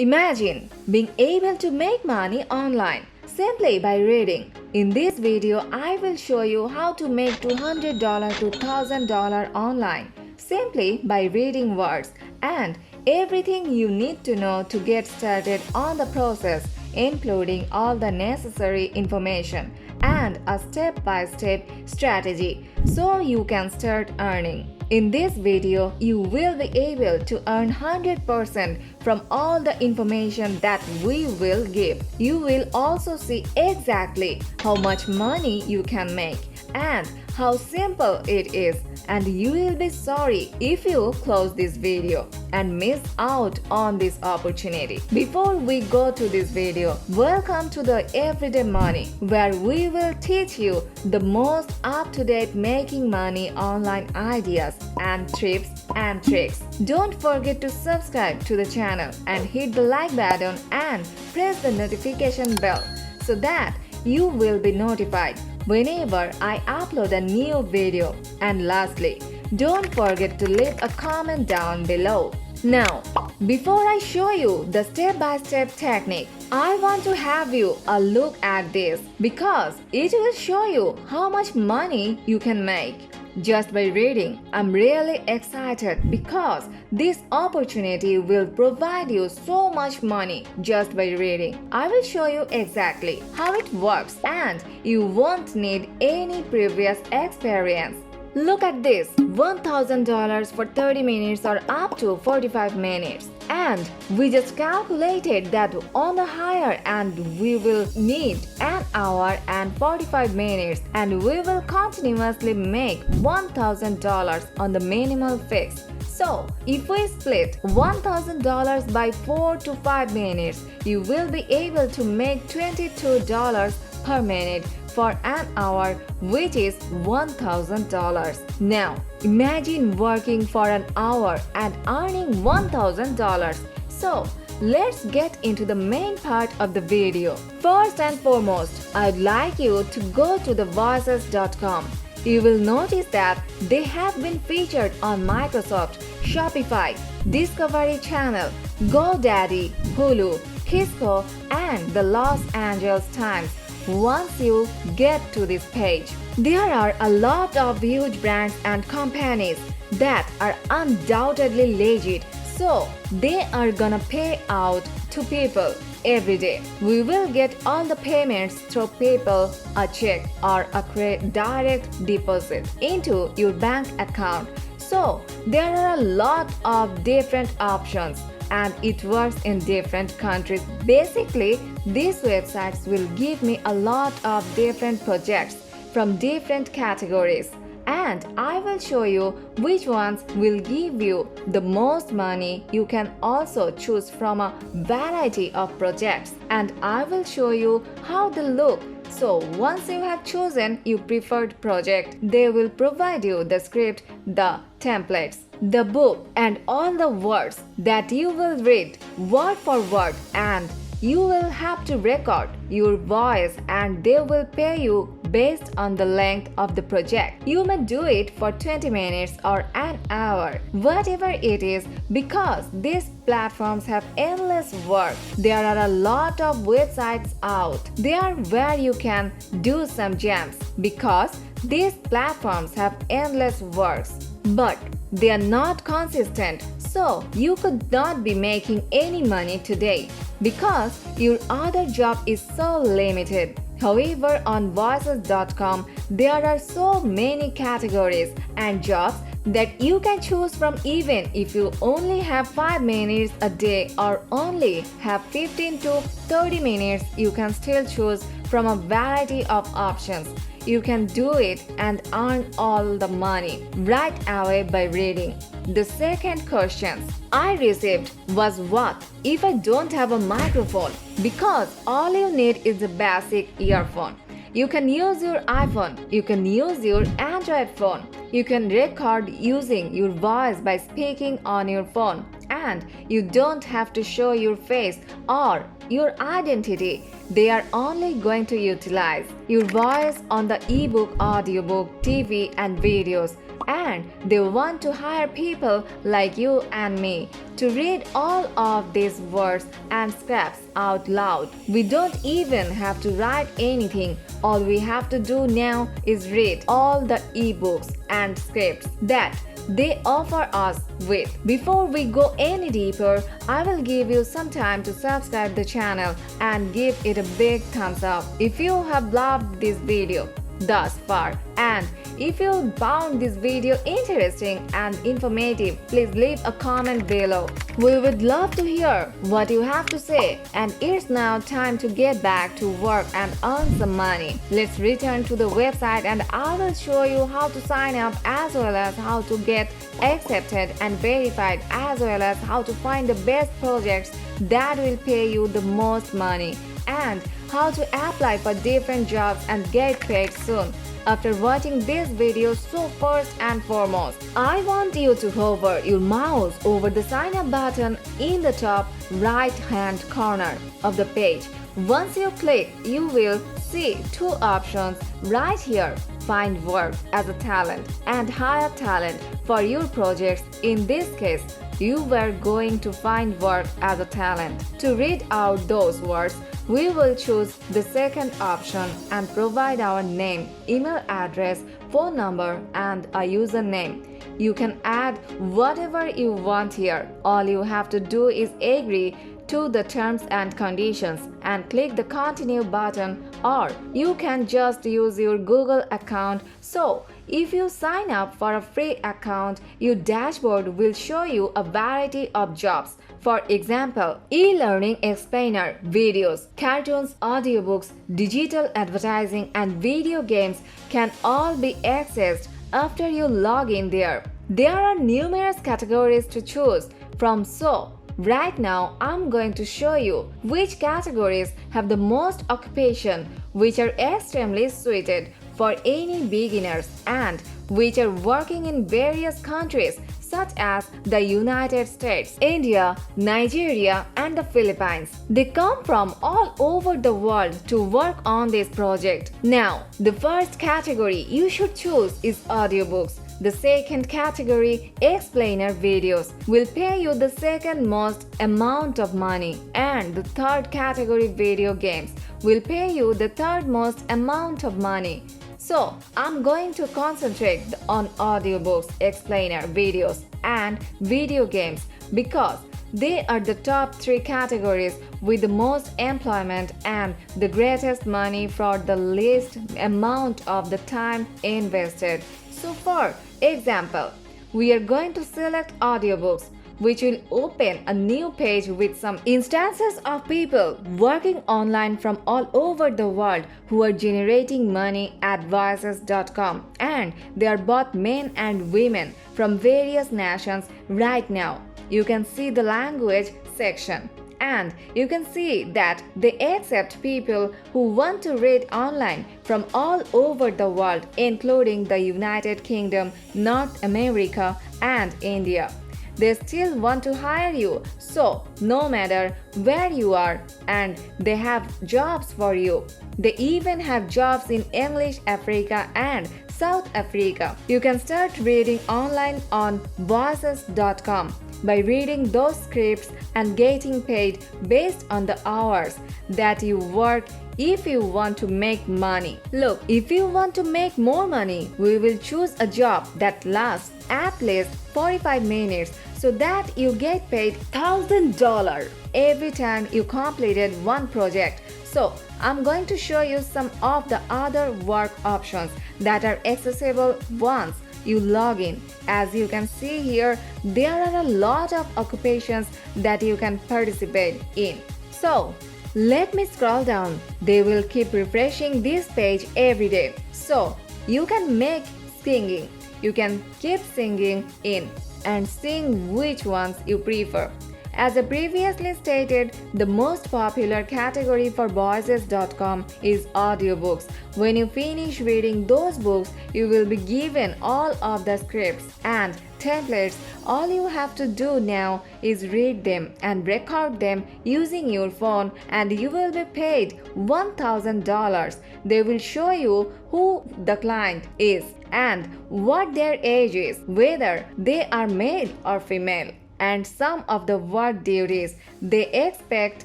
Imagine being able to make money online simply by reading. In this video, I will show you how to make $200 to $1,000 online simply by reading words and everything you need to know to get started on the process, including all the necessary information and a step-by-step strategy so you can start earning. In this video, you will be able to earn 100% from all the information that we will give. You will also see exactly how much money you can make and how simple it is, and you will be sorry if you close this video and miss out on this opportunity. Before we go to this video, welcome to the Everyday Money, where we will teach you the most up-to-date making money online ideas and tips and tricks. Don't forget to subscribe to the channel and hit the like button and press the notification bell so that you will be notified whenever I upload a new video. And lastly, don't forget to leave a comment down below. Now, before I show you the step-by-step technique, I want to have you a look at this because it will show you how much money you can make just by reading. I'm really excited because this opportunity will provide you so much money just by reading. I will show you exactly how it works and you won't need any previous experience. Look at this, $1,000 for 30 minutes or up to 45 minutes. And we just calculated that on the higher end we will need an hour and 45 minutes and we will continuously make $1,000 on the minimal fix. So, if we split $1,000 by 4 to 5 minutes, you will be able to make $22 per minute for an hour, which is $1,000. Now, imagine working for an hour and earning $1,000. So, let's get into the main part of the video. First and foremost, I'd like you to go to thevoices.com. You will notice that they have been featured on Microsoft, Shopify, Discovery Channel, GoDaddy, Hulu, Kisco, and the Los Angeles Times. Once you get to this page, there are a lot of huge brands and companies that are undoubtedly legit, so they are gonna pay out to people every day. We will get all the payments through PayPal, a check, or a direct deposit into your bank account. So there are a lot of different options and it works in different countries. Basically, these websites will give me a lot of different projects from different categories, and I will show you which ones will give you the most money. You can also choose from a variety of projects, and I will show you how they look. So once you have chosen your preferred project, they will provide you the script, the templates, the book, and all the words that you will read word for word, and you will have to record your voice and they will pay you based on the length of the project. You may do it for 20 minutes or an hour, whatever it is, because these platforms have endless work. There are a lot of websites out there where you can do some gems because these platforms have endless works, but they are not consistent, so you could not be making any money today because your other job is so limited. However, on voices.com, there are so many categories and jobs that you can choose from. Even if you only have 5 minutes a day or only have 15 to 30 minutes, you can still choose from a variety of options. You can do it and earn all the money right away by reading. The second question I received was, what if I don't have a microphone? Because all you need is a basic earphone. You can use your iPhone, you can use your Android phone, you can record using your voice by speaking on your phone, and you don't have to show your face or your identity. They are only going to utilize your voice on the ebook, audiobook, TV, and videos. And they want to hire people like you and me to read all of these words and scripts out loud. We don't even have to write anything. All we have to do now is read all the ebooks and scripts that they offer us with. Before we go any deeper, I will give you some time to subscribe the channel and give it a big thumbs up if you have loved this video thus far, and if you found this video interesting and informative, please leave a comment below. We would love to hear what you have to say, and it's now time to get back to work and earn some money. Let's return to the website and I will show you how to sign up, as well as how to get accepted and verified, as well as how to find the best projects that will pay you the most money, and how to apply for different jobs and get paid soon. After watching this video, so first and foremost, I want you to hover your mouse over the sign up button in the top right hand corner of the page. Once you click, you will see two options right here: find work as a talent and hire talent for your projects. In this case, you were going to find work as a talent. To read out those words, we will choose the second option and provide our name, email address, phone number, and a username. You can add whatever you want here. All you have to do is agree to the terms and conditions and click the continue button, or you can just use your Google account. So if you sign up for a free account, your dashboard will show you a variety of jobs. For example, e-learning explainer, videos, cartoons, audiobooks, digital advertising, and video games can all be accessed after you log in there. There are numerous categories to choose from, so right now I'm going to show you which categories have the most occupation, which are extremely suited for any beginners, and which are working in various countries such as the United States, India, Nigeria, and the Philippines. They come from all over the world to work on this project. Now, the first category you should choose is audiobooks. The second category, explainer videos, will pay you the second most amount of money, and the third category, video games, will pay you the third most amount of money. So, I'm going to concentrate on audiobooks, explainer videos, and video games because they are the top three categories with the most employment and the greatest money for the least amount of the time invested. So for example, we are going to select audiobooks, which will open a new page with some instances of people working online from all over the world who are generating money at voices.com, and they are both men and women from various nations. Right now you can see the language section, and you can see that they accept people who want to read online from all over the world, including the United Kingdom, North America, and India. They still want to hire you, so no matter where you are, and they have jobs for you. They even have jobs in English Africa and South Africa. You can start reading online on voices.com by reading those scripts and getting paid based on the hours that you work. If you want to make money, look, if you want to make more money, we will choose a job that lasts at least 45 minutes so that you get paid $1,000 every time you completed one project. So I'm going to show you some of the other work options that are accessible once you log in. As you can see here, there are a lot of occupations that you can participate in. So let me scroll down. They will keep refreshing this page every day. So you can make singing. You can keep singing in and sing which ones you prefer. As I previously stated, the most popular category for voices.com is audiobooks. When you finish reading those books, you will be given all of the scripts and templates. All you have to do now is read them and record them using your phone, and you will be paid $1,000. They will show you who the client is and what their age is, whether they are male or female, and some of the work duties they expect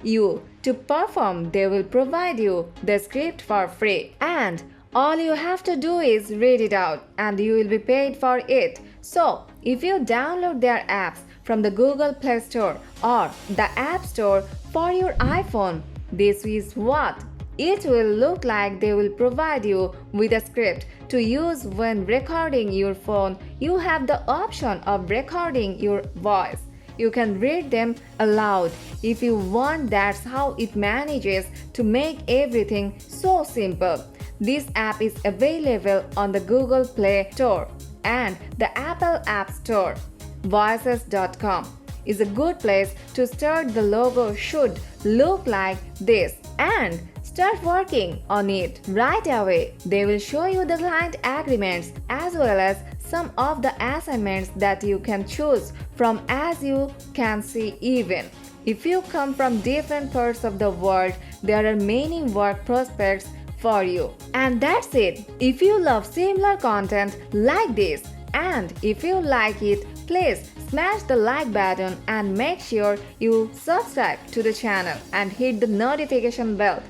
you to perform. They will provide you the script for free, and all you have to do is read it out and you will be paid for it. So, if you download their apps from the Google Play Store or the App Store for your iPhone, this is what it will look like. They will provide you with a script to use when recording your phone. You have the option of recording your voice. You can read them aloud if you want. That's how it manages to make everything so simple. This app is available on the Google Play Store and the Apple App Store. Voices.com is a good place to start. The logo should look like this and start working on it right away. They will show you the client agreements as well as some of the assignments that you can choose from. As you can see, even if you come from different parts of the world, there are many work prospects for you. And that's it. If you love similar content like this, and if you like it, please smash the like button and make sure you subscribe to the channel and hit the notification bell